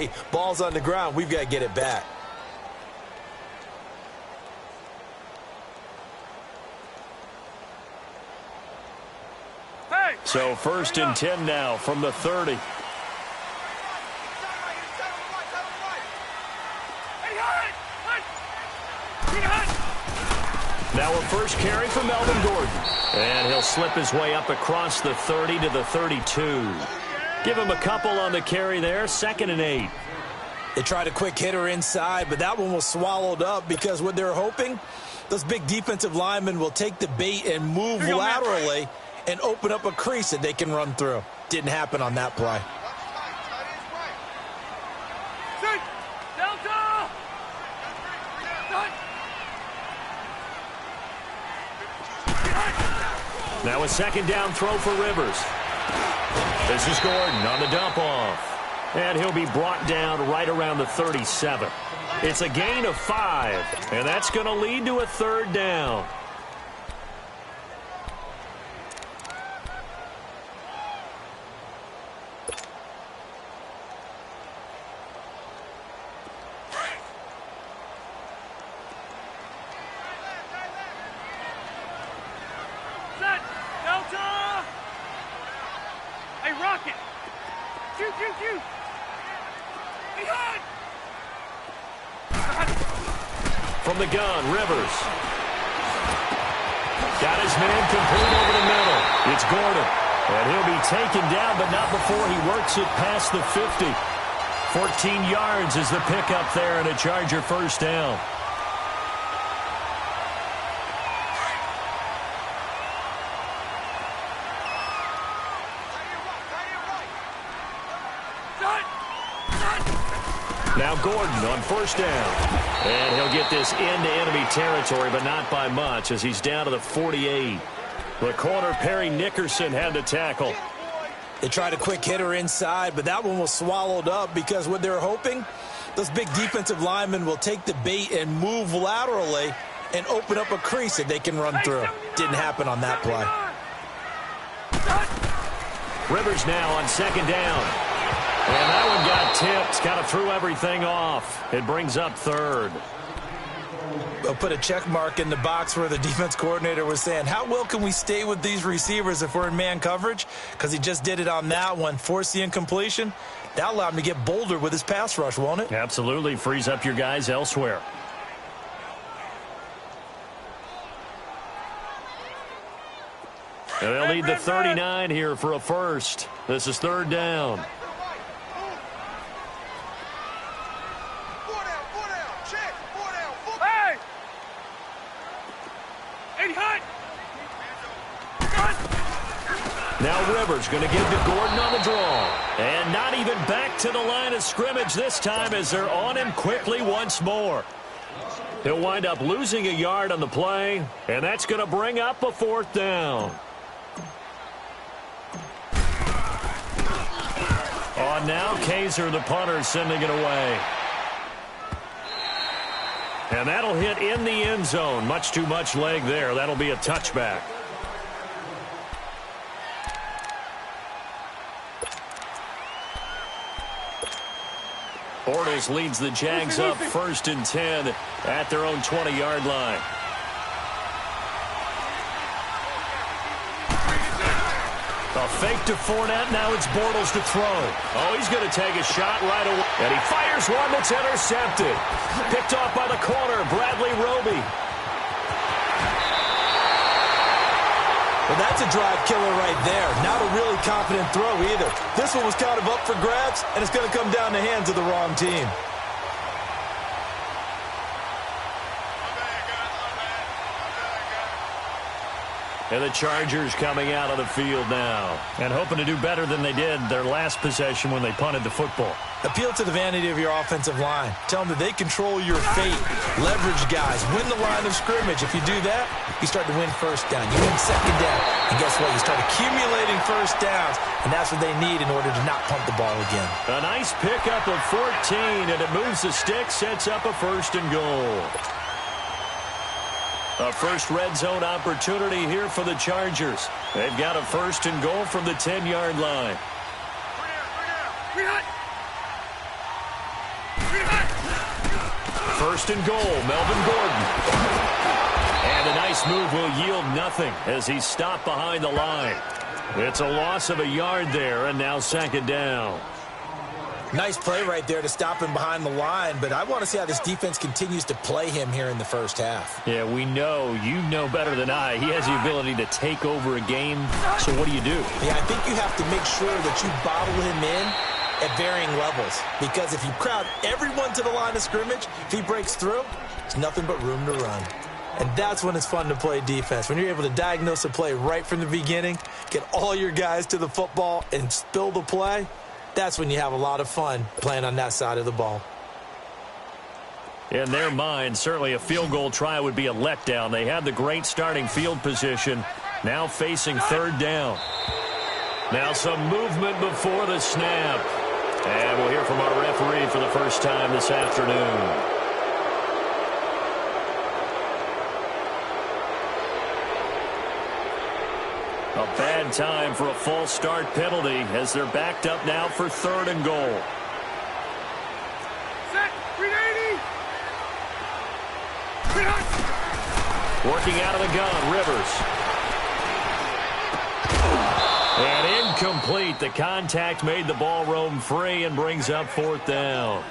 Hey, ball's on the ground. We've got to get it back. So 1st and 10 now from the 30. Now a first carry for Melvin Gordon. And he'll slip his way up across the 30 to the 32. Give him a couple on the carry there. 2nd and 8. They tried a quick hitter inside, but that one was swallowed up because what they're hoping, those big defensive linemen will take the bait and move laterally and open up a crease that they can run through. Didn't happen on that play. Now a 2nd down throw for Rivers. This is Gordon on the dump off. And he'll be brought down right around the 37. It's a gain of 5, and that's going to lead to a 3rd down. From the gun, Rivers. Got his man complete over the middle. It's Gordon. And he'll be taken down, but not before he works it past the 50. 14 yards is the pickup there, and a Charger 1st down. Now Gordon on 1st down. And he'll get this into enemy territory, but not by much as he's down to the 48. The corner, Perry Nickerson, had the tackle. They tried a quick hitter inside, but that one was swallowed up because what they're hoping, those big defensive linemen will take the bait and move laterally and open up a crease that they can run through. Didn't happen on that play. Rivers now on 2nd down. And that one got tipped, kind of threw everything off. It brings up 3rd. They'll put a check mark in the box where the defense coordinator was saying, how well can we stay with these receivers if we're in man coverage? Because he just did it on that one, forced the incompletion. That allowed him to get bolder with his pass rush, won't it? Absolutely, frees up your guys elsewhere. And they'll need the 39 here for a first. This is 3rd down. Now Rivers going to give to Gordon on the draw. And not even back to the line of scrimmage this time as they're on him quickly once more. He'll wind up losing a yard on the play, and that's going to bring up a 4th down. On now, Kaiser, the punter, sending it away. And that'll hit in the end zone. Much too much leg there. That'll be a touchback. Bortles leads the Jags up 1st and 10 at their own 20-yard line. A fake to Fournette. Now it's Bortles to throw. Oh, he's going to take a shot right away. And he fires one that's intercepted. Picked off by the corner, Bradley Roby. Well, that's a drive killer right there. Not a really confident throw either. This one was kind of up for grabs, and it's going to come down the hands of the wrong team. And the Chargers coming out of the field now and hoping to do better than they did their last possession when they punted the football. Appeal to the vanity of your offensive line. Tell them that they control your fate. Leverage guys. Win the line of scrimmage. If you do that, you start to win 1st down. You win 2nd down. And guess what? You start accumulating 1st downs, and that's what they need in order to not punt the ball again. A nice pickup of 14, and it moves the stick, sets up a 1st and goal. A first red zone opportunity here for the Chargers. They've got a 1st and goal from the 10-yard line. First and goal, Melvin Gordon. And a nice move will yield nothing as he's stopped behind the line. It's a loss of a yard there, and now second down. Nice play right there to stop him behind the line, but I want to see how this defense continues to play him here in the first half. Yeah, we know. You know better than I. He has the ability to take over a game, so what do you do? Yeah, I think you have to make sure that you bottle him in at varying levels, because if you crowd everyone to the line of scrimmage, if he breaks through, there's nothing but room to run. And that's when it's fun to play defense. When you're able to diagnose a play right from the beginning, get all your guys to the football and spill the play, that's when you have a lot of fun playing on that side of the ball. In their mind, certainly a field goal try would be a letdown. They had the great starting field position, now facing third down. Now some movement before the snap. And we'll hear from our referee for the first time this afternoon. A bad time for a false start penalty as they're backed up now for third and goal. Set, 380. Working out of the gun, Rivers. And incomplete. The contact made the ball roam free and brings up fourth down.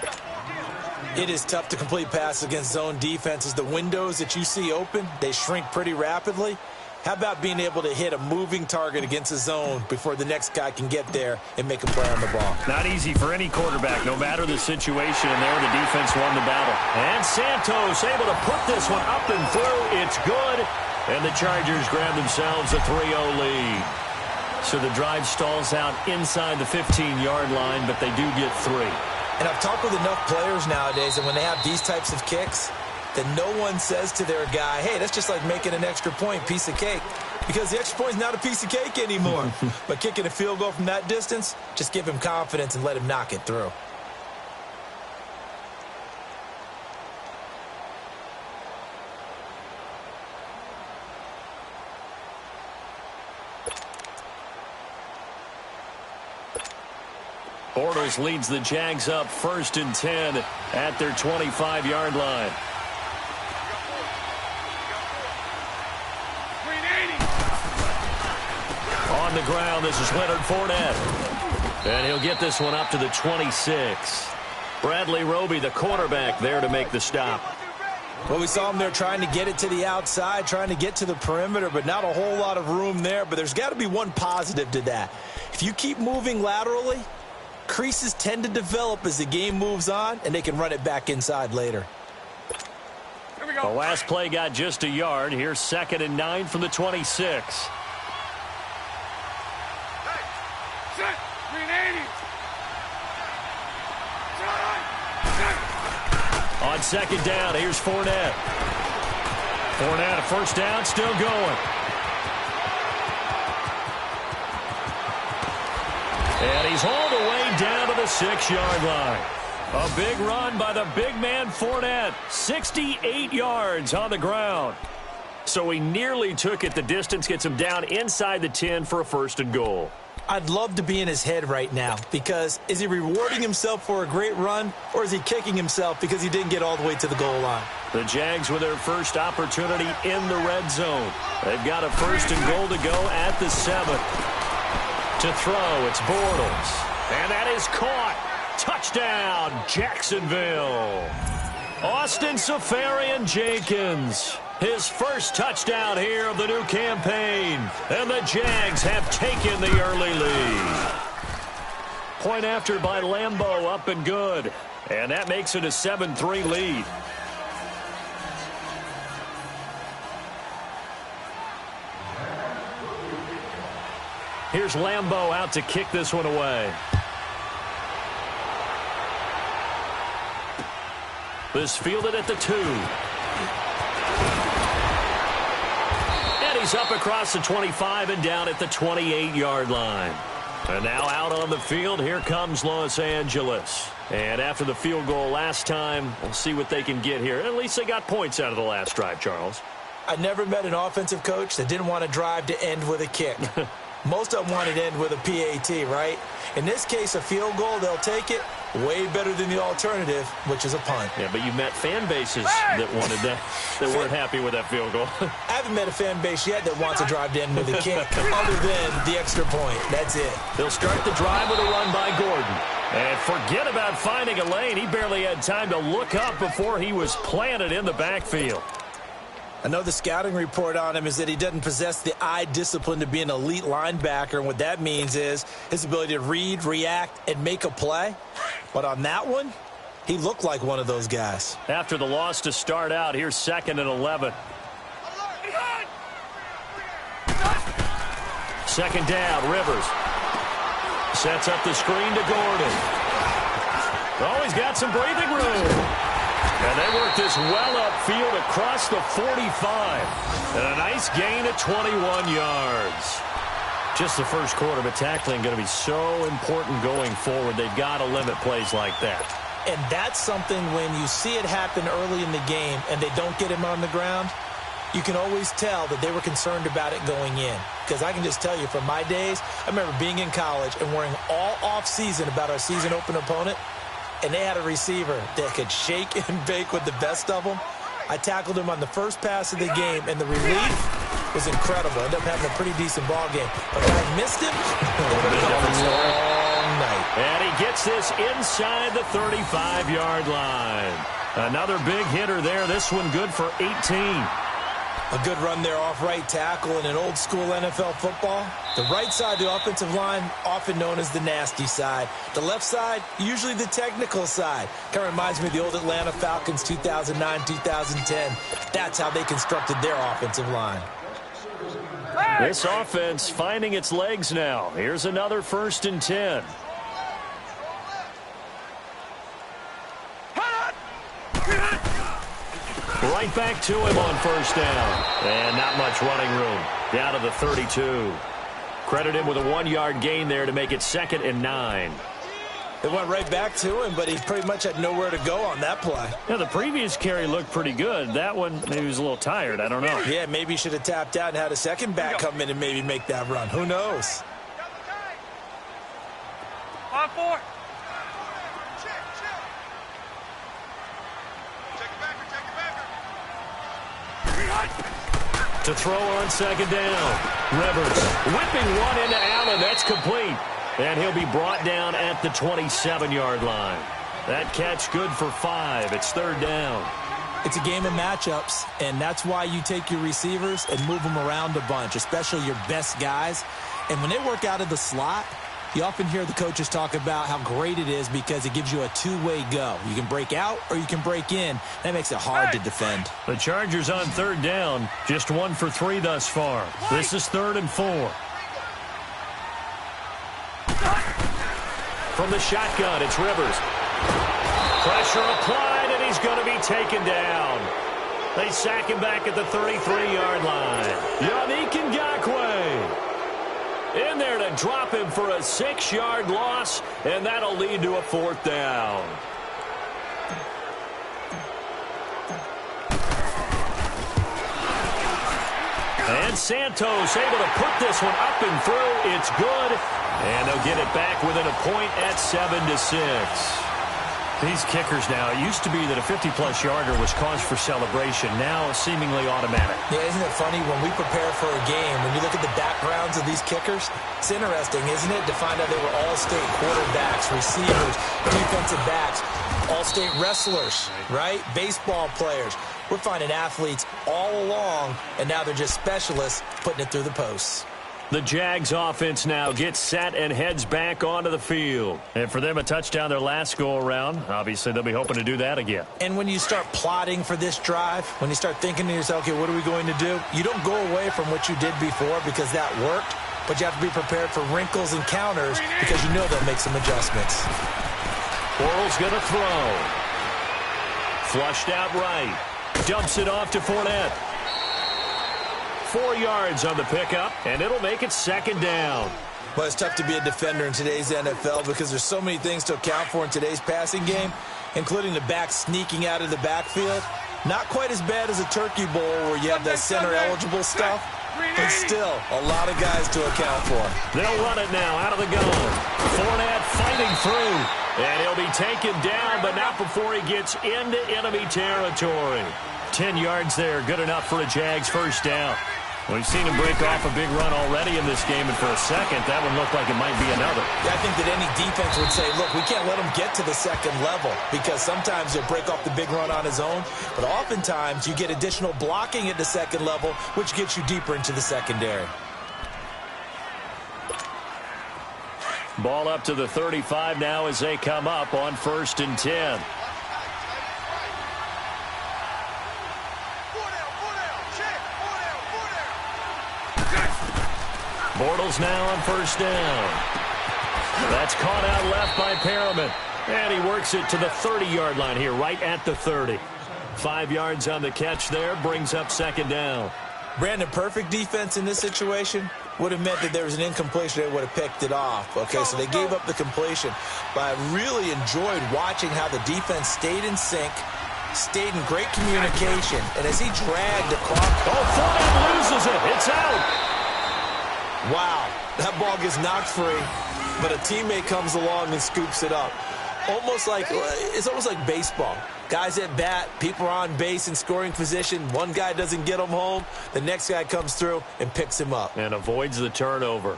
It is tough to complete passes against zone defenses. The windows that you see open, they shrink pretty rapidly. How about being able to hit a moving target against a zone before the next guy can get there and make a play on the ball? Not easy for any quarterback, no matter the situation, and there the defense won the battle. And Santos able to put this one up and through. It's good. And the Chargers grab themselves a 3-0 lead. So the drive stalls out inside the 15-yard line, but they do get 3. And I've talked with enough players nowadays, and when they have these types of kicks, that no one says to their guy, hey, that's just like making an extra point, piece of cake. Because the extra point is not a piece of cake anymore. But kicking a field goal from that distance, just give him confidence and let him knock it through. Bortles leads the Jags up first and 10 at their 25-yard line. On the ground, this is Leonard Fournette. And he'll get this one up to the 26. Bradley Roby, the quarterback, there to make the stop. Well, we saw him there trying to get it to the outside, trying to get to the perimeter, but not a whole lot of room there. But there's got to be one positive to that. If you keep moving laterally, creases tend to develop as the game moves on, and they can run it back inside later. Here we go. The last play got just a yard. Here's 2nd and 9 from the 26. Set, 380. On second down, here's Fournette. Fournette, a first down, still going. And he's all the way down to the 6-yard line. A big run by the big man Fournette. 68 yards on the ground. So he nearly took it the distance, gets him down inside the 10 for a first and goal. I'd love to be in his head right now, because is he rewarding himself for a great run, or is he kicking himself because he didn't get all the way to the goal line? The Jags with their first opportunity in the red zone. They've got a first and goal to go at the 7. To throw, it's Bortles. And that is caught. Touchdown, Jacksonville. Austin Seferian-Jenkins. His first touchdown here of the new campaign. And the Jags have taken the early lead. Point after by Lambeau, up and good. And that makes it a 7-3 lead. Here's Lambeau out to kick this one away. This fielded at the 2. And he's up across the 25 and down at the 28-yard line. And now out on the field, here comes Los Angeles. And after the field goal last time, we'll see what they can get here. At least they got points out of the last drive, Charles. I never met an offensive coach that didn't want to drive to end with a kick. Most of them wanted to end with a PAT, right? In this case, a field goal, they'll take it. Way better than the alternative, which is a punt. Yeah, but you met fan bases that wanted that weren't happy with that field goal. I haven't met a fan base yet that wants to drive to end with a kick other than the extra point. That's it. They'll start the drive with a run by Gordon. And forget about finding a lane. He barely had time to look up before he was planted in the backfield. I know the scouting report on him is that he doesn't possess the eye discipline to be an elite linebacker, and what that means is his ability to read, react, and make a play. But on that one, he looked like one of those guys. After the loss to start out, here's 2nd and 11. 2nd down, Rivers. Sets up the screen to Gordon. Oh, he's got some breathing room. And they work this well upfield across the 45. And a nice gain of 21 yards. Just the first quarter, but tackling going to be so important going forward. They've got to limit plays like that. And that's something when you see it happen early in the game and they don't get him on the ground, you can always tell that they were concerned about it going in. Because I can just tell you from my days, I remember being in college and worrying all off-season about our season open opponent, and they had a receiver that could shake and bake with the best of them. I tackled him on the first pass of the game, and the relief was incredible. Ended up having a pretty decent ball game. But if I missed him, it would have been a long night. And he gets this inside the 35-yard line. Another big hitter there. This one good for 18. A good run there off right tackle in an old-school NFL football. The right side, the offensive line, often known as the nasty side. The left side, usually the technical side. Kind of reminds me of the old Atlanta Falcons 2009-2010. That's how they constructed their offensive line. This offense finding its legs now. Here's another 1st and 10. Right back to him on 1st down. And not much running room. Down to the 32. Credit him with a 1-yard gain there to make it 2nd and 9. It went right back to him, but he pretty much had nowhere to go on that play. Yeah, the previous carry looked pretty good. That one, maybe he was a little tired. I don't know. Yeah, maybe he should have tapped out and had a second back come in and maybe make that run. Who knows? On 4. To throw on 2nd down. Rivers whipping one into Allen. That's complete. And he'll be brought down at the 27-yard line. That catch good for 5. It's 3rd down. It's a game of matchups, and that's why you take your receivers and move them around a bunch, especially your best guys. And when they work out of the slot, you often hear the coaches talk about how great it is because it gives you a two-way go. You can break out or you can break in. That makes it hard to defend. The Chargers on 3rd down. Just 1 for 3 thus far. This is 3rd and 4. From the shotgun, it's Rivers. Pressure applied, and he's going to be taken down. They sack him back at the 33-yard line. Yannick Ngakoue in there to drop him for a 6-yard loss, and that'll lead to a 4th down. And Santos able to put this one up and through. It's good, and they'll get it back within a point at 7-6. These kickers now, it used to be that a 50-plus yarder was cause for celebration. Now seemingly automatic. Yeah, isn't it funny when we prepare for a game, when you look at the backgrounds of these kickers, it's interesting, isn't it, to find out they were all-state quarterbacks, receivers, defensive backs, all-state wrestlers, right? Baseball players. We're finding athletes all along, and now they're just specialists putting it through the posts. The Jags offense now gets set and heads back onto the field. And for them, a touchdown their last go-around. Obviously, they'll be hoping to do that again. And when you start plotting for this drive, when you start thinking to yourself, okay, what are we going to do? You don't go away from what you did before because that worked, but you have to be prepared for wrinkles and counters because you know they'll make some adjustments. Bortles going to throw. Flushed out right. Dumps it off to Fournette. 4 yards on the pickup, and it'll make it 2nd down. Well, it's tough to be a defender in today's NFL because there's so many things to account for in today's passing game, including the back sneaking out of the backfield. Not quite as bad as a turkey bowl where you have the center-eligible stuff, But still, a lot of guys to account for. They'll run it now out of the gun. Fournette fighting through. And he'll be taken down, but not before he gets into enemy territory. 10 yards there, good enough for a Jags first down. We've seen him break off a big run already in this game, and for a second, that one looked like it might be another. Yeah, I think that any defense would say, look, we can't let him get to the second level, because sometimes he'll break off the big run on his own, but oftentimes you get additional blocking at the second level, which gets you deeper into the secondary. Ball up to the 35 now as they come up on 1st and 10. Bortles now on 1st down. That's caught out left by Perriman. And he works it to the 30-yard line here, right at the 30. 5 yards on the catch there, brings up 2nd down. Brandon, perfect defense in this situation would have meant that there was an incompletion. They would have picked it off. Okay, so they gave up the completion. But I really enjoyed watching how the defense stayed in sync, stayed in great communication, and as he dragged the clock. Oh, Fournette loses it. It's out. Wow, that ball gets knocked free, but a teammate comes along and scoops it up. It's almost like baseball. Guys at bat, people are on base in scoring position. One guy doesn't get him home. The next guy comes through and picks him up. And avoids the turnover.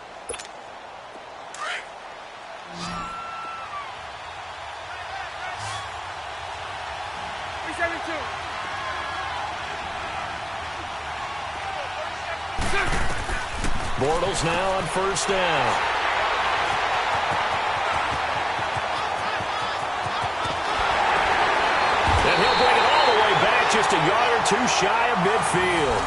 Bortles now on 1st down. And he'll bring it all the way back, just a yard or two shy of midfield.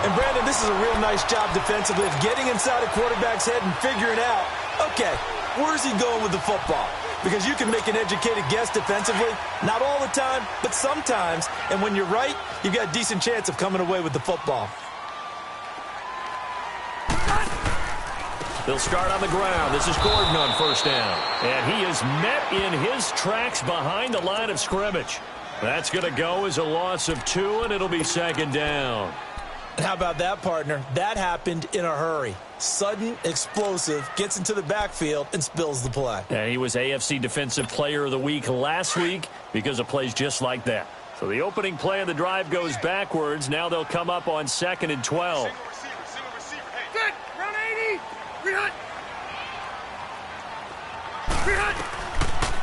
And Brandon, this is a real nice job defensively of getting inside a quarterback's head and figuring out, okay, where's he going with the football? Because you can make an educated guess defensively, not all the time, but sometimes. And when you're right, you've got a decent chance of coming away with the football. They'll start on the ground. This is Gordon on 1st down. And he is met in his tracks behind the line of scrimmage. That's going to go as a loss of 2, and it'll be 2nd down. And how about that, partner? That happened in a hurry. Sudden, explosive, gets into the backfield, and spills the play. And he was AFC Defensive Player of the Week last week because of plays just like that. So the opening play of the drive goes backwards. Now they'll come up on 2nd and 12. Good. Round 80. Rehunt.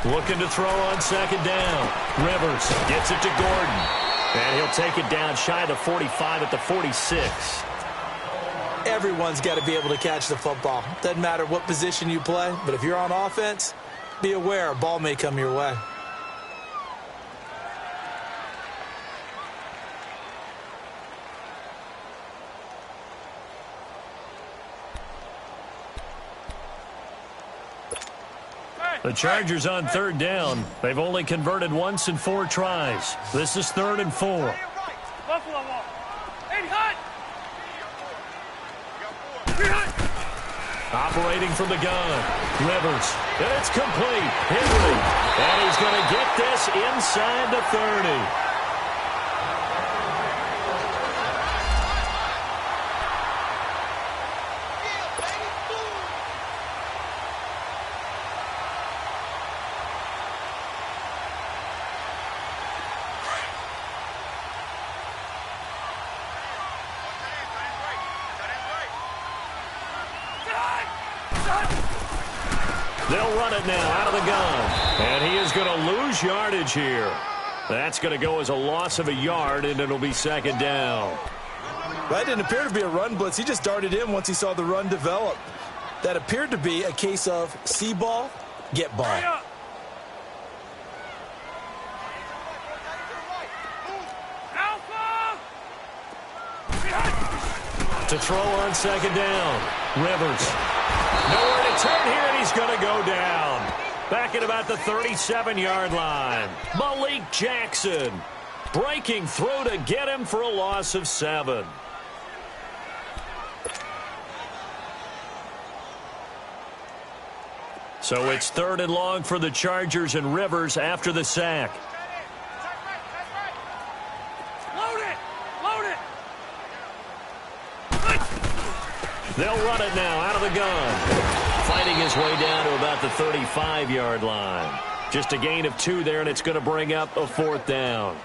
Looking to throw on 2nd down. Rivers gets it to Gordon. And he'll take it down shy of the 45 at the 46. Everyone's got to be able to catch the football. Doesn't matter what position you play, but if you're on offense, be aware a ball may come your way. The Chargers on 3rd down. They've only converted once in 4 tries. This is 3rd and 4. Buffalo wall. Hey, hut. Operating from the gun. Rivers. And it's complete. Henry. And he's going to get this inside the 30. They'll run it now out of the gun. And he is going to lose yardage here. That's going to go as a loss of a yard, and it'll be 2nd down. That didn't appear to be a run blitz. He just darted in once he saw the run develop. That appeared to be a case of see ball, get ball. To throw on 2nd down. Rivers. Nowhere to turn here, and he's going to go down. Back at about the 37-yard line. Malik Jackson breaking through to get him for a loss of 7. So it's 3rd and long for the Chargers, and Rivers after the sack. Load it. Load it. They'll run it now out of the gun. Fighting his way down to about the 35-yard line. Just a gain of 2 there, and it's going to bring up a 4th down.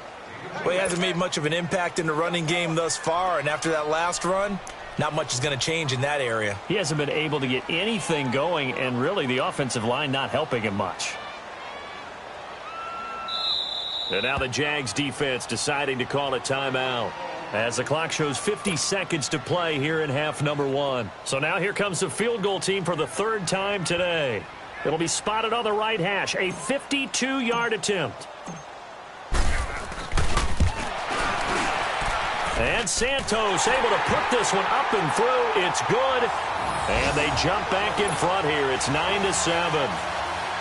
Well, he hasn't made much of an impact in the running game thus far, and after that last run, not much is going to change in that area. He hasn't been able to get anything going, and really the offensive line not helping him much. And now the Jags defense deciding to call a timeout as the clock shows 50 seconds to play here in half number 1. So now here comes the field goal team for the 3rd time today. It'll be spotted on the right hash, a 52-yard attempt. And Santos able to put this one up and through. It's good. And they jump back in front here. It's 9-7.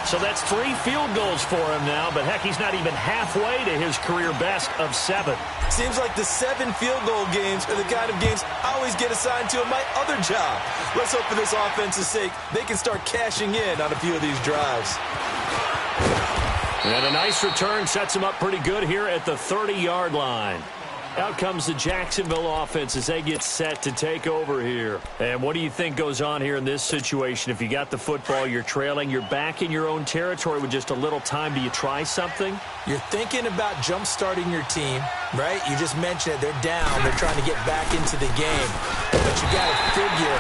So that's 3 field goals for him now, but heck, he's not even halfway to his career best of 7. Seems like the 7 field goal games are the kind of games I always get assigned to in my other job. Let's hope for this offense's sake they can start cashing in on a few of these drives. And a nice return sets him up pretty good here at the 30-yard line. Out comes the Jacksonville offense as they get set to take over here. And what do you think goes on here in this situation? If you got the football, you're trailing, you're back in your own territory with just a little time. Do you try something? You're thinking about jump-starting your team, right? You just mentioned it. They're down. They're trying to get back into the game. But you got to figure,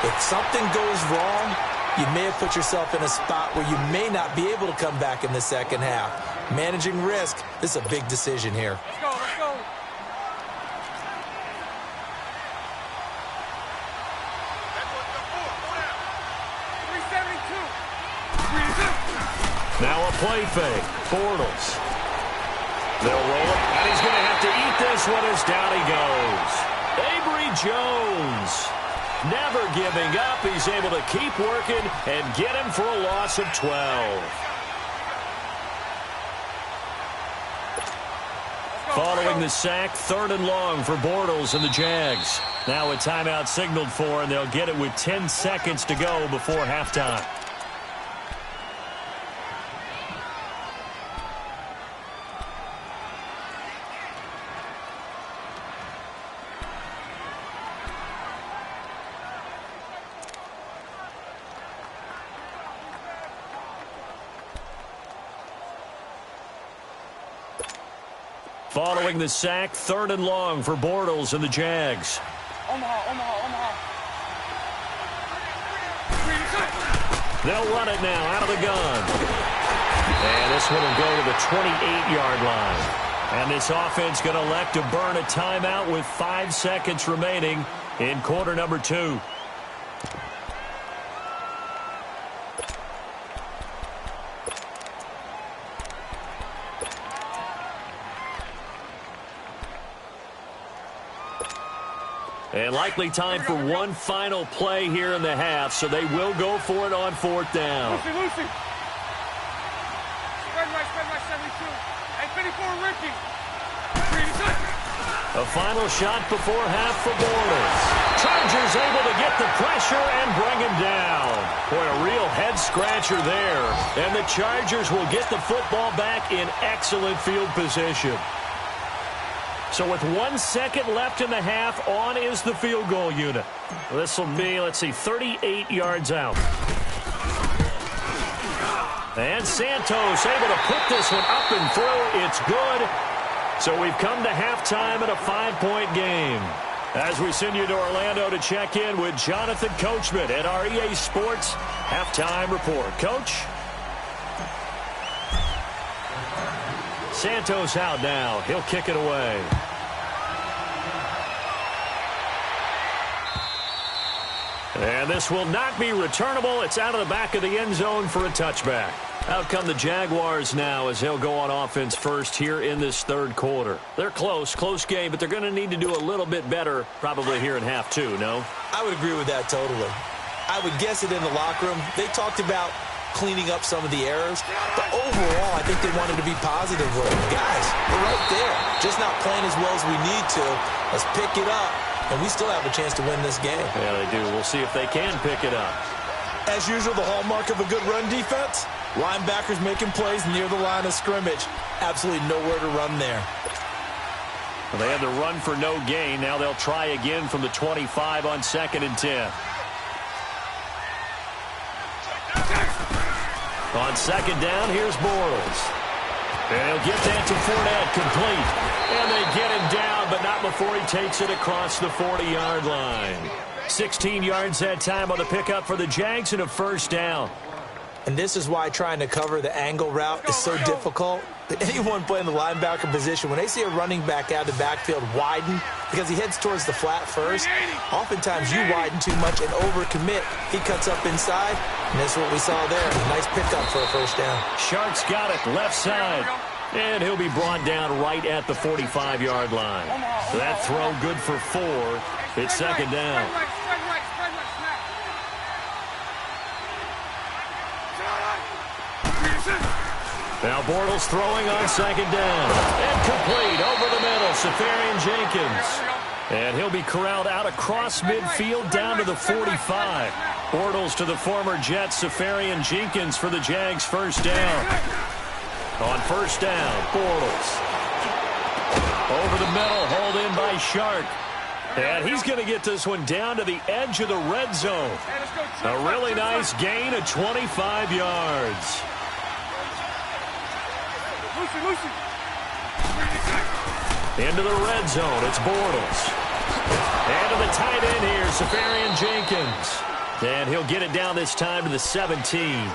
if something goes wrong, you may have put yourself in a spot where you may not be able to come back in the second half. Managing risk, this is a big decision here. Let's go, let's go. Now a play fake. Bortles. They'll roll it, and he's going to have to eat this one as down he goes. Avery Jones, never giving up. He's able to keep working and get him for a loss of 12. Following the sack, 3rd and long for Bortles and the Jags. Now a timeout signaled for, and they'll get it with 10 seconds to go before halftime. Following the sack, 3rd and long for Bortles and the Jags. Omaha. They'll run it now out of the gun. And this one will go to the 28-yard line. And this offense going to elect to burn a timeout with 5 seconds remaining in quarter number 2. And likely time for one final play here in the half, so they will go for it on 4th down. Lucy. Spread right, 72. Hey, 54, Ricky. A final shot before half for Bortles. Chargers able to get the pressure and bring him down. Boy, a real head-scratcher there. And the Chargers will get the football back in excellent field position. So with 1 second left in the half, on is the field goal unit. This will be, 38 yards out. And Santos able to put this one up and through. It's good. So we've come to halftime in a 5-point game. As we send you to Orlando to check in with Jonathan Coachman at our EA Sports Halftime Report. Coach? Santos out now. He'll kick it away. And this will not be returnable. It's out of the back of the end zone for a touchback. Out come the Jaguars now as they'll go on offense first here in this 3rd quarter. They're close game, but they're going to need to do a little bit better probably here in half 2, no? I would agree with that totally. I would guess it in the locker room. They talked about cleaning up some of the errors, but overall, I think they wanted to be positive with them. Guys, we're right there. Just not playing as well as we need to. Let's pick it up, and we still have a chance to win this game. Yeah, they do. We'll see if they can pick it up. As usual, the hallmark of a good run defense, linebackers making plays near the line of scrimmage. Absolutely nowhere to run there. Well, they had to run for no gain. Now they'll try again from the 25 on 2nd and 10. On second down, here's Bortles. And he'll get that to Fournette, complete. And they get him down, but not before he takes it across the 40-yard line. 16 yards that time on the pickup for the Jags and a first down. And this is why trying to cover the angle route is so difficult. Anyone playing the linebacker position, when they see a running back out of the backfield widen because he heads towards the flat first, oftentimes you widen too much and overcommit. He cuts up inside, and that's what we saw there. A nice pickup for a first down. Sharks got it, left side. And he'll be brought down right at the 45-yard line. That throw good for 4. It's second down. Now Bortles throwing on second down. And complete over the middle, Safarian Jenkins. And he'll be corralled out across midfield down to the 45. Bortles to the former Jet, Safarian Jenkins for the Jags first down. On first down, Bortles. Over the middle, hauled in by Shark. And he's going to get this one down to the edge of the red zone. A really nice gain of 25 yards. Into the red zone, it's Bortles. And to the tight end here, Safarian Jenkins. And he'll get it down this time to the 17.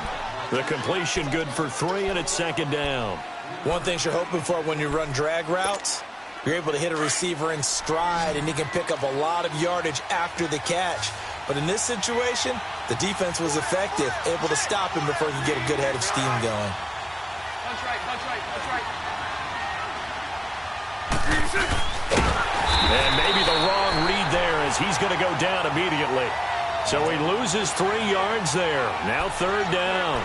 The completion good for 3, and it's second down. One thing you're hoping for when you run drag routes, you're able to hit a receiver in stride, and he can pick up a lot of yardage after the catch. But in this situation, the defense was effective, able to stop him before he could get a good head of steam going. Punch right, punch right, punch right. And maybe the wrong read there as he's going to go down immediately. So he loses 3 yards there. Now third down.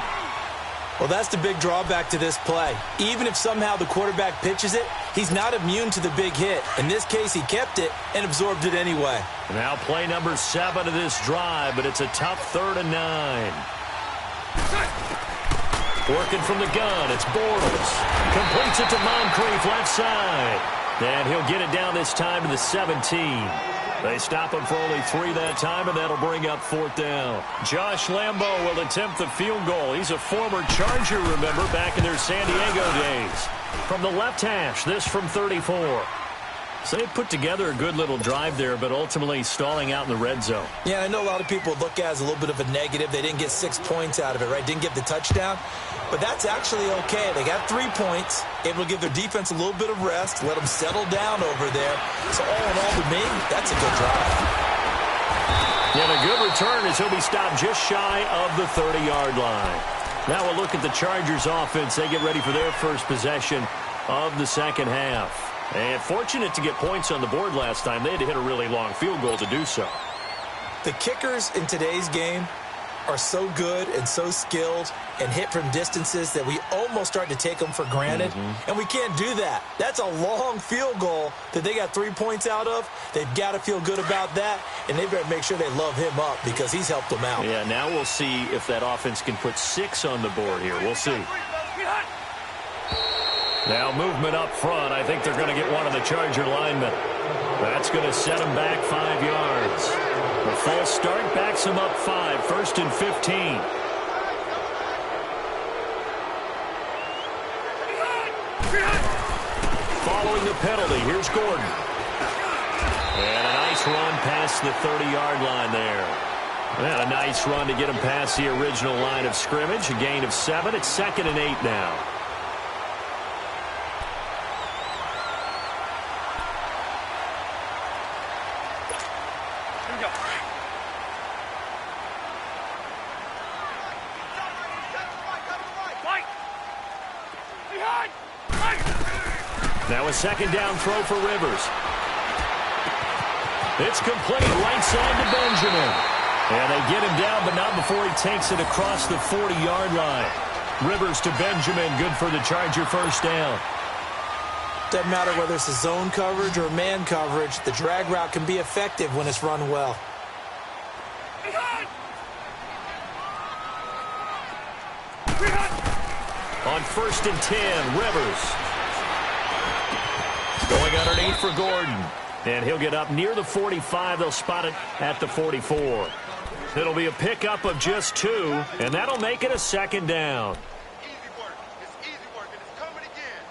Well, that's the big drawback to this play. Even if somehow the quarterback pitches it, he's not immune to the big hit. In this case, he kept it and absorbed it anyway. Now play number 7 of this drive, but it's a tough 3rd and 9. Working from the gun, it's Bortles. Completes it to Moncrief, left side. And he'll get it down this time to the 17. They stop him for only 3 that time, and that'll bring up 4th down. Josh Lambo will attempt the field goal. He's a former Charger, remember, back in their San Diego days. From the left hash, this from 34. So they put together a good little drive there, but ultimately stalling out in the red zone. Yeah, I know a lot of people look at it as a little bit of a negative. They didn't get 6 points out of it, right? Didn't get the touchdown. But that's actually okay. They got 3 points, able to give their defense a little bit of rest, let them settle down over there. So all in all, to me, that's a good drive. And a good return as he'll be stopped just shy of the 30-yard line. Now we'll look at the Chargers offense. They get ready for their first possession of the second half. And fortunate to get points on the board last time. They had to hit a really long field goal to do so. The kickers in today's game are so good and so skilled and hit from distances that we almost start to take them for granted. And we can't do that. That's a long field goal that they got 3 points out of. They've got to feel good about that, and they better make sure they love him up because he's helped them out. Yeah, now we'll see if that offense can put 6 on the board here. We'll see. Now movement up front. I think they're going to get one of the Charger linemen. That's going to set them back 5 yards. The false start backs them up 5, 1st and 15. Following the penalty, here's Gordon. And a nice run past the 30-yard line there. And a nice run to get him past the original line of scrimmage. A gain of 7. It's 2nd and 8 now. Now a second down throw for Rivers. It's complete right side to Benjamin. And they get him down, but not before he takes it across the 40-yard line. Rivers to Benjamin, good for the Charger first down. Doesn't matter whether it's a zone coverage or man coverage, the drag route can be effective when it's run well. On 1st and 10, Rivers. Going underneath for Gordon. And he'll get up near the 45. They'll spot it at the 44. It'll be a pickup of just 2, and that'll make it a 2nd down. Easy work. It's easy work, and it's coming again.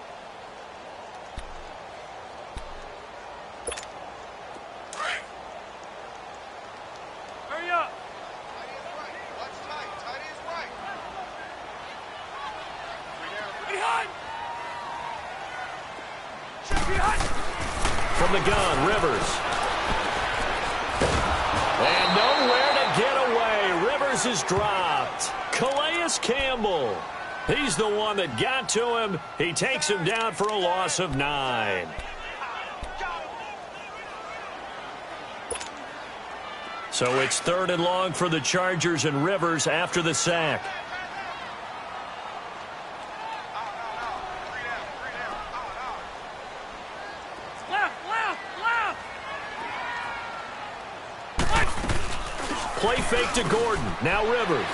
Hurry up. Tight is right. Watch tight. Tight is right. Behind. Check behind. From the gun, Rivers. And nowhere to get away. Rivers is dropped. Calais Campbell. He's the one that got to him. He takes him down for a loss of 9. So it's 3rd and long for the Chargers and Rivers after the sack. Play fake to Gordon. Now Rivers.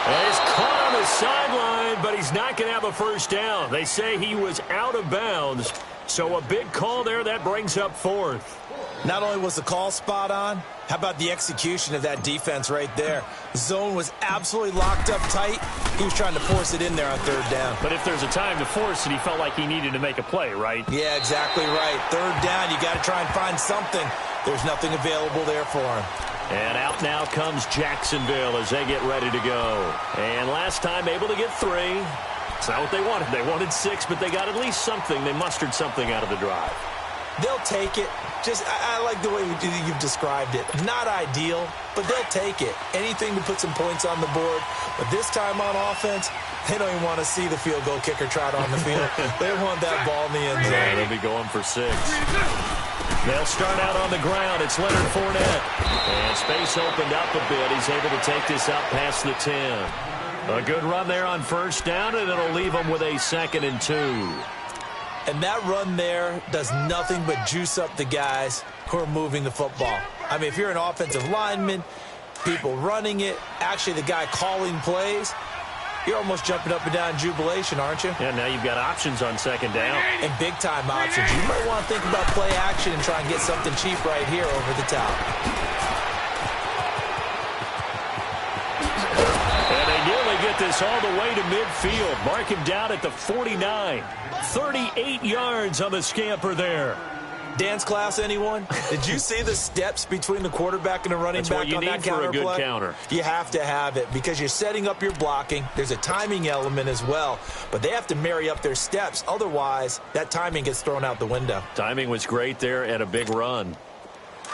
And he's caught on the sideline, but he's not going to have a first down. They say he was out of bounds. So a big call there. That brings up 4th. Not only was the call spot on, how about the execution of that defense right there? Zone was absolutely locked up tight. He was trying to force it in there on 3rd down. But if there's a time to force it, he felt like he needed to make a play, right? Yeah, exactly right. 3rd down, you got to try and find something. There's nothing available there for him. And out now comes Jacksonville as they get ready to go. And last time able to get 3. It's not what they wanted. They wanted 6, but they got at least something. They mustered something out of the drive. They'll take it. I like the way you've described it. Not ideal, but they'll take it. Anything to put some points on the board. But this time on offense, they don't even want to see the field goal kicker trot on the field. They want that ball in the end zone. Yeah, they'll be going for 6. They'll start out on the ground. It's Leonard Fournette. And space opened up a bit. He's able to take this out past the 10. A good run there on 1st down, and it'll leave them with a 2nd and 2. And that run there does nothing but juice up the guys who are moving the football. I mean, if you're an offensive lineman, people running it, actually the guy calling plays, you're almost jumping up and down in jubilation, aren't you? Yeah, now you've got options on 2nd down. And big-time options. You might want to think about play action and try and get something cheap right here over the top. And they nearly get this all the way to midfield. Mark him down at the 49. 38 yards on the scamper there. Dance class, anyone? Did you see the steps between the quarterback and the running back on that counter play? That's what you need for a good counter. You have to have it because you're setting up your blocking. There's a timing element as well, but they have to marry up their steps. Otherwise, that timing gets thrown out the window. Timing was great there and a big run.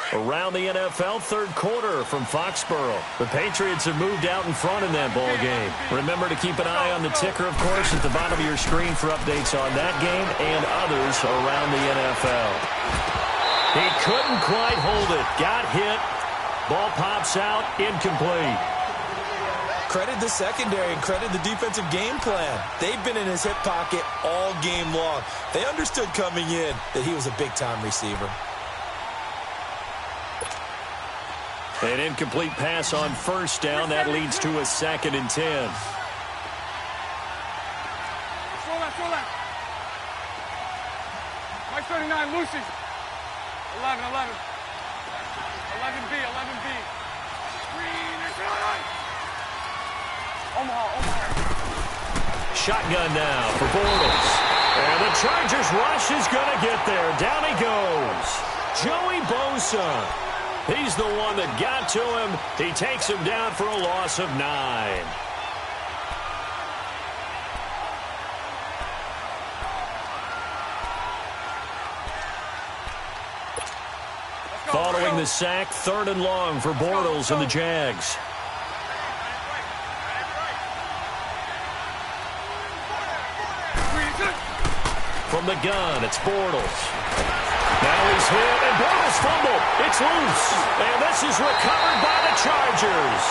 Around the NFL, 3rd quarter from Foxborough. The Patriots have moved out in front in that ball game. Remember to keep an eye on the ticker, of course, at the bottom of your screen for updates on that game and others around the NFL. He couldn't quite hold it. Got hit. Ball pops out. Incomplete. Credit the secondary and credit the defensive game plan. They've been in his hip pocket all game long. They understood coming in that he was a big-time receiver. An incomplete pass on 1st down. That leads to a 2nd and 10. Show left. Mike 39, Lucy. 11. 11B. Green, Omaha. Shotgun now for Bortles. And the Chargers rush is going to get there. Down he goes. Joey Bosa. He's the one that got to him. He takes him down for a loss of 9. Following the sack, 3rd and long for Bortles and the Jags. From the gun, it's Bortles. Now he's hit, and Bortles fumbled. It's loose, and this is recovered by the Chargers.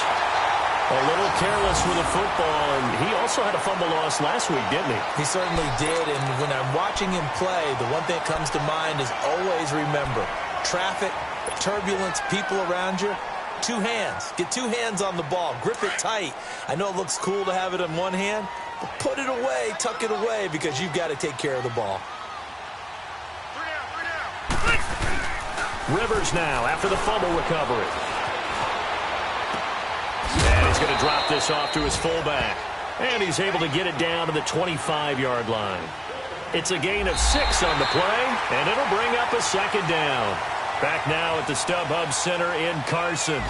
A little careless with the football, and he also had a fumble loss last week, didn't he? He certainly did, and when I'm watching him play, the one thing that comes to mind is always remember, traffic, turbulence, people around you, 2 hands. Get 2 hands on the ball. Grip it tight. I know it looks cool to have it in one hand, but put it away, tuck it away, because you've got to take care of the ball. Rivers now after the fumble recovery. He's going to drop this off to his fullback. And he's able to get it down to the 25-yard line. It's a gain of 6 on the play, and it'll bring up a second down. Back now at the StubHub Center in Carson.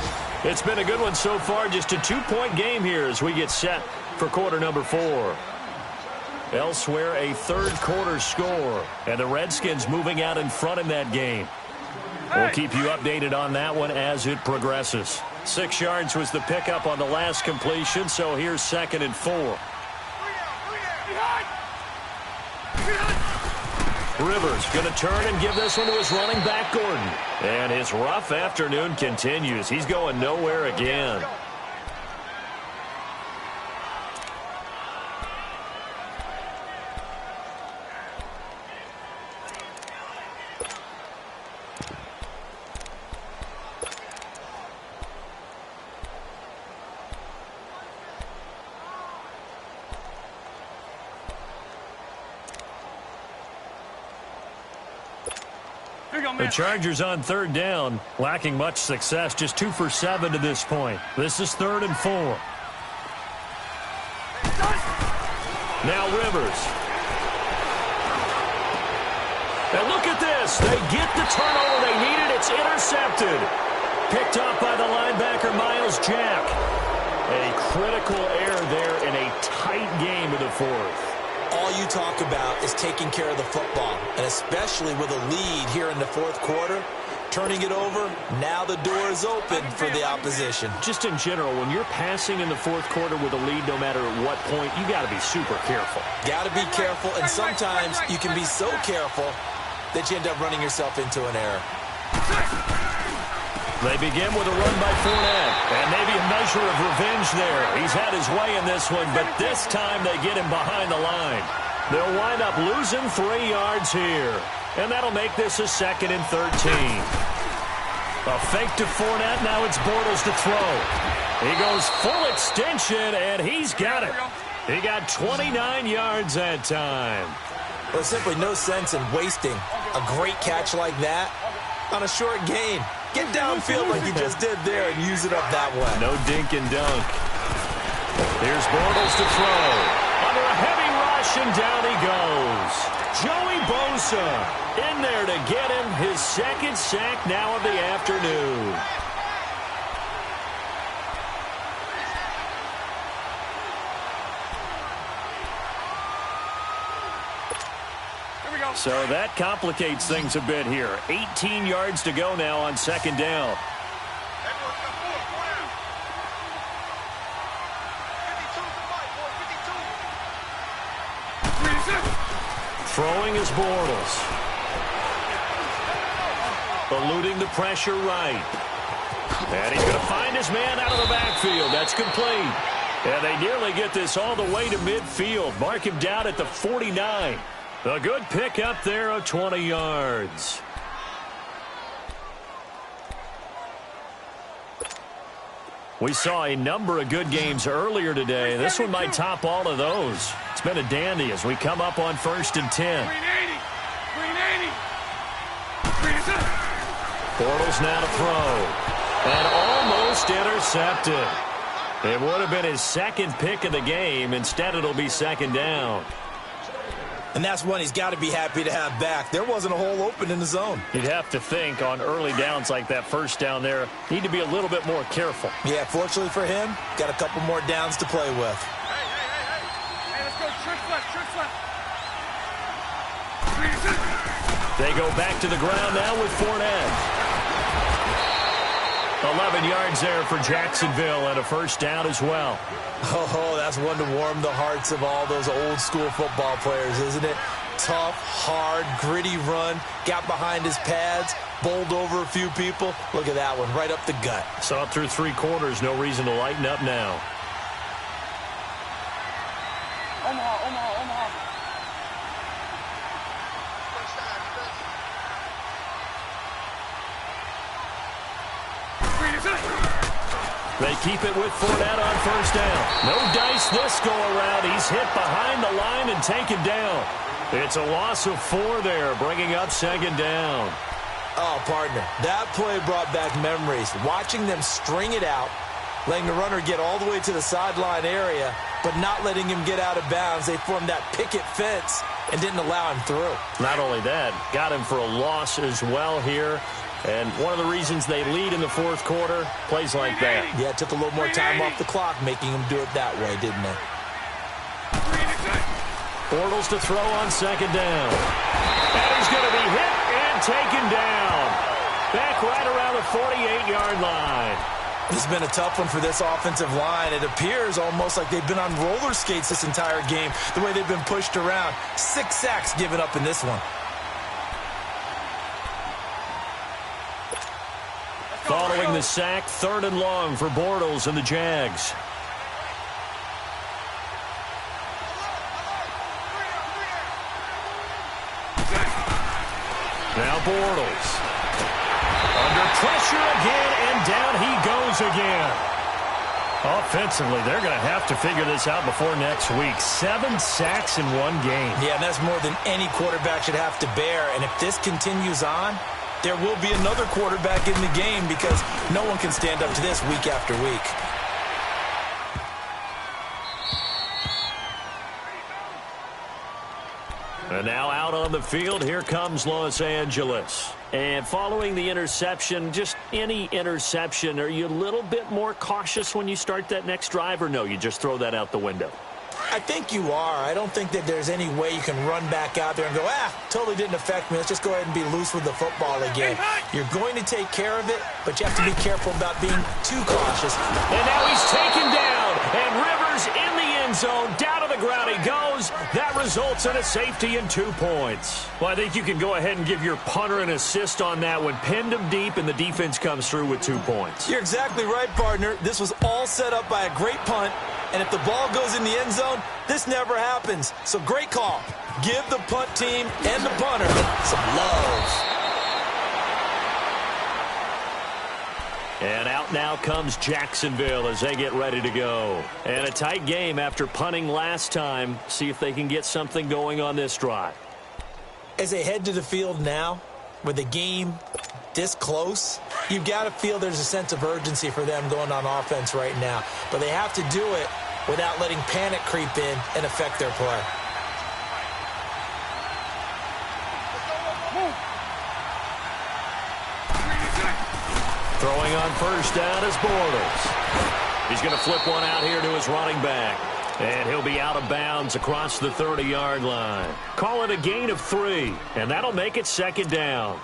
It's been a good one so far, just a 2-point game here as we get set for quarter number 4. Elsewhere, a third-quarter score, and the Redskins moving out in front in that game. We'll keep you updated on that one as it progresses. 6 yards was the pickup on the last completion, so here's 2nd and 4. Rivers going to turn and give this one to his running back, Gordon. And his rough afternoon continues. He's going nowhere again. The Chargers on 3rd down, lacking much success, just 2 for 7 to this point. This is 3rd and 4. Now Rivers. And look at this. They get the turnover they needed. It's intercepted. Picked up by the linebacker, Miles Jack. A critical error there in a tight game of the 4th. All you talk about is taking care of the football, and especially with a lead here in the 4th quarter, turning it over, now the door is open for the opposition. Just in general, when you're passing in the 4th quarter with a lead, no matter at what point, you got to be super careful. Got to be careful, and sometimes you can be so careful that you end up running yourself into an error. They begin with a run by Fournette, and maybe a measure of revenge there. He's had his way in this one, but this time they get him behind the line. They'll wind up losing 3 yards here, and that'll make this a 2nd and 13. A fake to Fournette, now it's Bortles to throw. He goes full extension, and he's got it. He got 29 yards that time. Well, simply no sense in wasting a great catch like that on a short gain. Get downfield like you just did there and use it up that way. No dink and dunk. Here's Bortles to throw. Under a heavy rush, and down he goes. Joey Bosa in there to get him his 2nd sack now of the afternoon. So that complicates things a bit here. 18 yards to go now on 2nd down. Throwing is Bortles. Eluding the pressure right. And he's going to find his man out of the backfield. That's complete. And they nearly get this all the way to midfield. Mark him down at the 49. A good pick up there of 20 yards. We saw a number of good games earlier today. This one might top all of those. It's been a dandy as we come up on 1st and 10. Bortles now to throw. And almost intercepted. It would have been his 2nd pick of the game. Instead, it'll be 2nd down. And that's one he's got to be happy to have back. There wasn't a hole open in the zone. You'd have to think on early downs like that 1st down there, need to be a little bit more careful. Yeah, fortunately for him, got a couple more downs to play with. Hey, let's go trick left. They go back to the ground now with Fournette. 11 yards there for Jacksonville and a 1st down as well. Oh, that's one to warm the hearts of all those old school football players, isn't it? Tough, hard, gritty run, got behind his pads, bowled over a few people. Look at that one, right up the gut. Saw it through 3 quarters, no reason to lighten up now. Omaha. They keep it with Fournette on 1st down. No dice this go-around. He's hit behind the line and taken down. It's a loss of 4 there, bringing up 2nd down. Oh, partner, that play brought back memories. Watching them string it out letting the runner get all the way to the sideline area, but not letting him get out of bounds. They formed that picket fence and didn't allow him through. Not only that, got him for a loss as well here. And one of the reasons they lead in the fourth quarter, plays like that. Yeah, it took a little more time off the clock, making him do it that way, didn't it? Bortles to throw on second down. And he's going to be hit and taken down. Back right around the 48-yard line. This has been a tough one for this offensive line. It appears almost like they've been on roller skates this entire game, the way they've been pushed around. 6 sacks given up in this one. Following the sack, 3rd and long for Bortles and the Jags. Now Bortles. Under pressure again, and down he goes again. Offensively, they're going to have to figure this out before next week. 7 sacks in one game. Yeah, and that's more than any quarterback should have to bear. And if this continues on, there will be another quarterback in the game because no one can stand up to this week after week. And now out on the field, here comes Los Angeles. And following the interception, just any interception, are you a little bit more cautious when you start that next drive, or no, you just throw that out the window? I think you are. I don't think that there's any way you can run back out there and go, totally didn't affect me. Let's just go ahead and be loose with the football again. You're going to take care of it, but you have to be careful about being too cautious. And now he's taken down, and Rivers in the end zone. Down to the ground he goes. That results in a safety and 2 points. Well, I think you can go ahead and give your punter an assist on that one. Pinned him deep, and the defense comes through with 2 points. You're exactly right, partner. This was all set up by a great punt. And if the ball goes in the end zone, this never happens. So great call. Give the punt team and the punter some love. And out now comes Jacksonville as they get ready to go. And a tight game after punting last time. See if they can get something going on this drive. As they head to the field now, with the game this close, you've got to feel there's a sense of urgency for them going on offense right now. But they have to do it without letting panic creep in and affect their play. Throwing on first down is Bortles. He's going to flip one out here to his running back. And he'll be out of bounds across the 30-yard line. Call it a gain of 3, and that'll make it second down.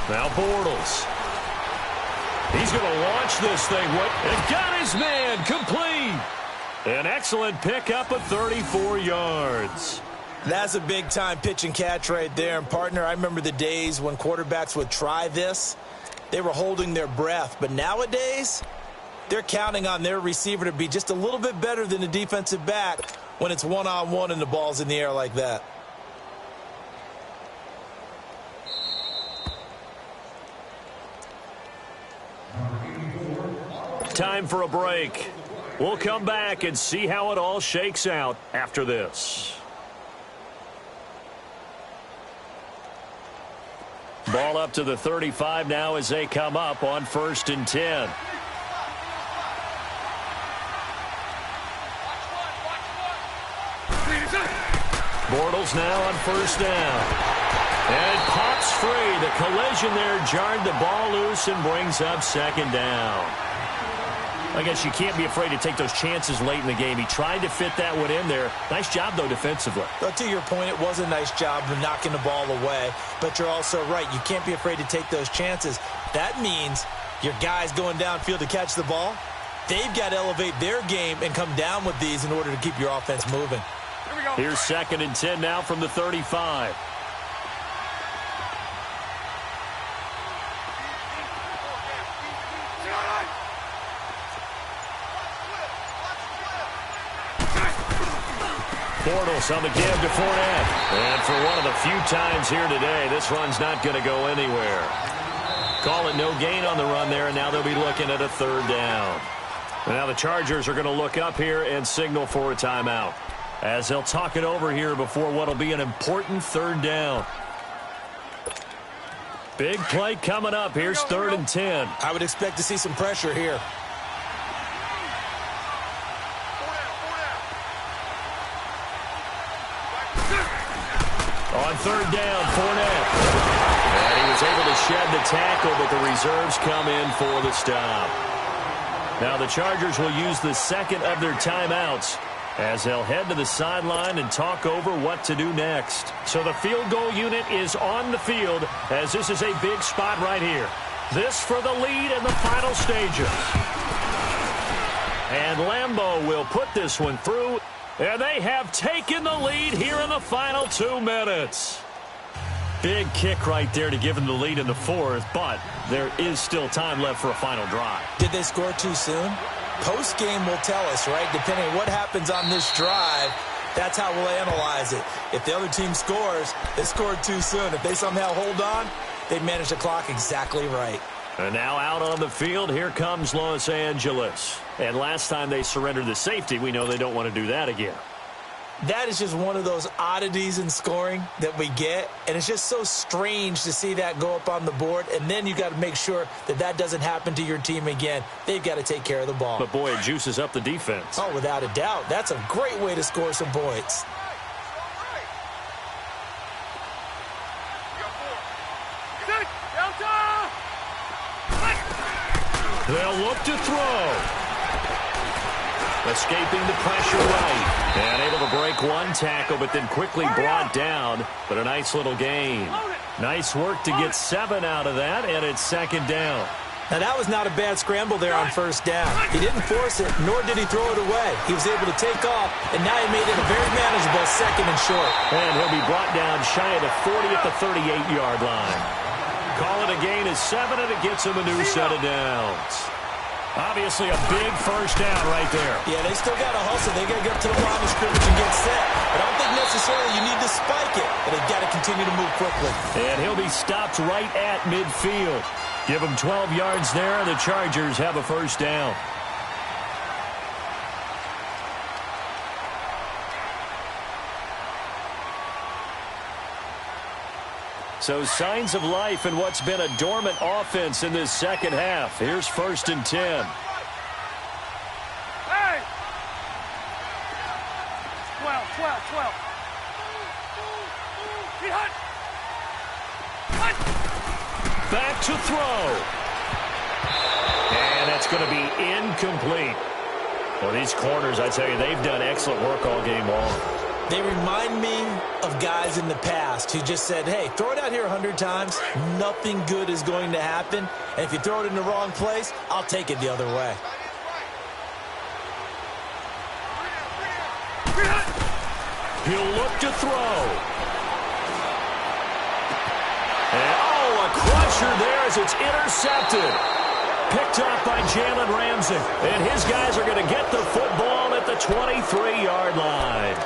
Now Bortles. He's going to launch this thing. And got his man complete. An excellent pickup of 34 yards. That's a big-time pitch and catch right there. And, partner, I remember the days when quarterbacks would try this. They were holding their breath. But nowadays, they're counting on their receiver to be just a little bit better than the defensive back when it's one-on-one and the ball's in the air like that. Time for a break. We'll come back and see how it all shakes out after this. Ball up to the 35 now as they come up on 1st and 10. Bortles now on first down. And pops free. The collision there jarred the ball loose and brings up second down. I guess you can't be afraid to take those chances late in the game. He tried to fit that one in there. Nice job, though, defensively. But to your point, it was a nice job of knocking the ball away. But you're also right. You can't be afraid to take those chances. That means your guys going downfield to catch the ball, they've got to elevate their game and come down with these in order to keep your offense moving. Here we go. Here's 2nd and 10 now from the 35. Bortles on the give to Fournette. And for one of the few times here today, this run's not going to go anywhere. Call it no gain on the run there, and now they'll be looking at a third down. And now the Chargers are going to look up here and signal for a timeout, as they'll talk it over here before what will be an important third down. Big play coming up. Here's 3rd and 10. I would expect to see some pressure here. On 3rd down, Fournette. And he was able to shed the tackle, but the reserves come in for the stop. Now the Chargers will use the second of their timeouts as they'll head to the sideline and talk over what to do next. So the field goal unit is on the field, as this is a big spot right here. This for the lead in the final stages. And Lambeau will put this one through, and they have taken the lead here in the final 2 minutes. Big kick right there to give them the lead in the 4th, but there is still time left for a final drive. Did they score too soon? Post-game will tell us, right? Depending on what happens on this drive, that's how we'll analyze it. If the other team scores, they scored too soon. If they somehow hold on, they manage the clock exactly right. And now out on the field, here comes Los Angeles. And last time they surrendered the safety, we know they don't want to do that again. That is just one of those oddities in scoring that we get, and it's just so strange to see that go up on the board, and then you got to make sure that that doesn't happen to your team again. They've got to take care of the ball. But, boy, it juices up the defense. Oh, without a doubt. That's a great way to score some points. They'll look to throw. Escaping the pressure right. And able to break one tackle, but then quickly brought down. But a nice little gain. Nice work to get 7 out of that, and it's 2nd down. Now, that was not a bad scramble there on 1st down. He didn't force it, nor did he throw it away. He was able to take off, and now he made it a very manageable 2nd and short. And he'll be brought down shy of the 40 at the 38-yard line. Call it a gain of 7, and it gets him a new set of downs. Obviously a big 1st down right there. Yeah, they still got to hustle. They got to get up to the line of scrimmage and get set. But I don't think necessarily you need to spike it, but they've got to continue to move quickly. And he'll be stopped right at midfield. Give him 12 yards there, and the Chargers have a 1st down. So signs of life in what's been a dormant offense in this 2nd half. Here's 1st and 10. Hey! 12. Back to throw. And that's going to be incomplete. Well, these corners, I tell you, they've done excellent work all game long. They remind me of guys in the past who just said, hey, throw it out here 100 times. Nothing good is going to happen. And if you throw it in the wrong place, I'll take it the other way. He'll look to throw. And, oh, a crusher there as it's intercepted. Picked off by Jalen Ramsey. And his guys are going to get the football at the 23-yard line.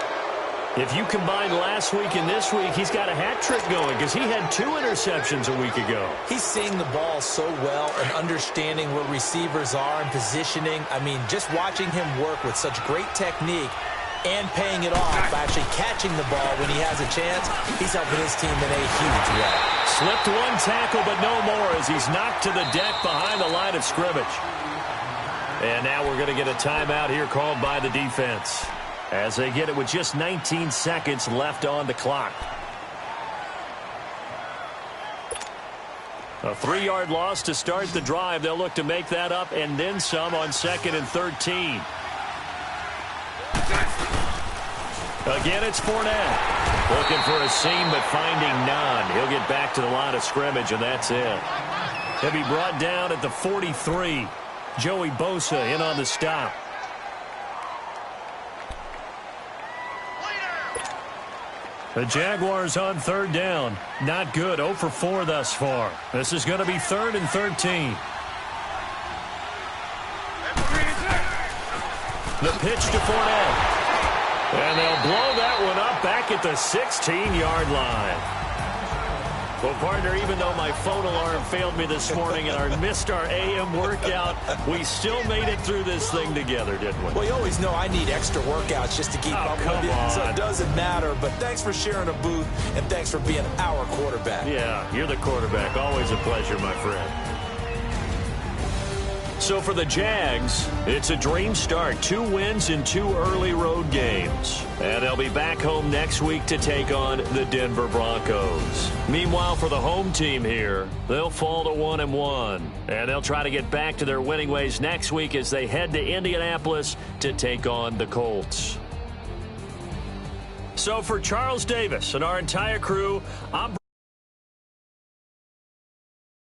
If you combine last week and this week, he's got a hat trick going because he had 2 interceptions a week ago. He's seeing the ball so well and understanding where receivers are and positioning. I mean, just watching him work with such great technique and paying it off by actually catching the ball when he has a chance, he's helping his team in a huge way. Slipped one tackle, but no more as he's knocked to the deck behind the line of scrimmage. And now we're going to get a timeout here called by the defense, as they get it with just 19 seconds left on the clock. A 3-yard loss to start the drive. They'll look to make that up and then some on 2nd and 13. Again, it's Fournette. Looking for a seam, but finding none. He'll get back to the line of scrimmage, and that's it. He'll be brought down at the 43. Joey Bosa in on the stop. The Jaguars on 3rd down. Not good. 0 for 4 thus far. This is going to be 3rd and 13. The pitch to Fournette. And they'll blow that one up back at the 16-yard line. Well, partner, even though my phone alarm failed me this morning and I missed our AM workout, we still made it through this thing together, didn't we? Well, you always know I need extra workouts just to keep up with you, so it doesn't matter. But thanks for sharing a booth, and thanks for being our quarterback. Yeah, you're the quarterback. Always a pleasure, my friend. So for the Jags, it's a dream start. 2 wins in 2 early road games. And they'll be back home next week to take on the Denver Broncos. Meanwhile, for the home team here, they'll fall to 1-1. And they'll try to get back to their winning ways next week as they head to Indianapolis to take on the Colts. So for Charles Davis and our entire crew, I'm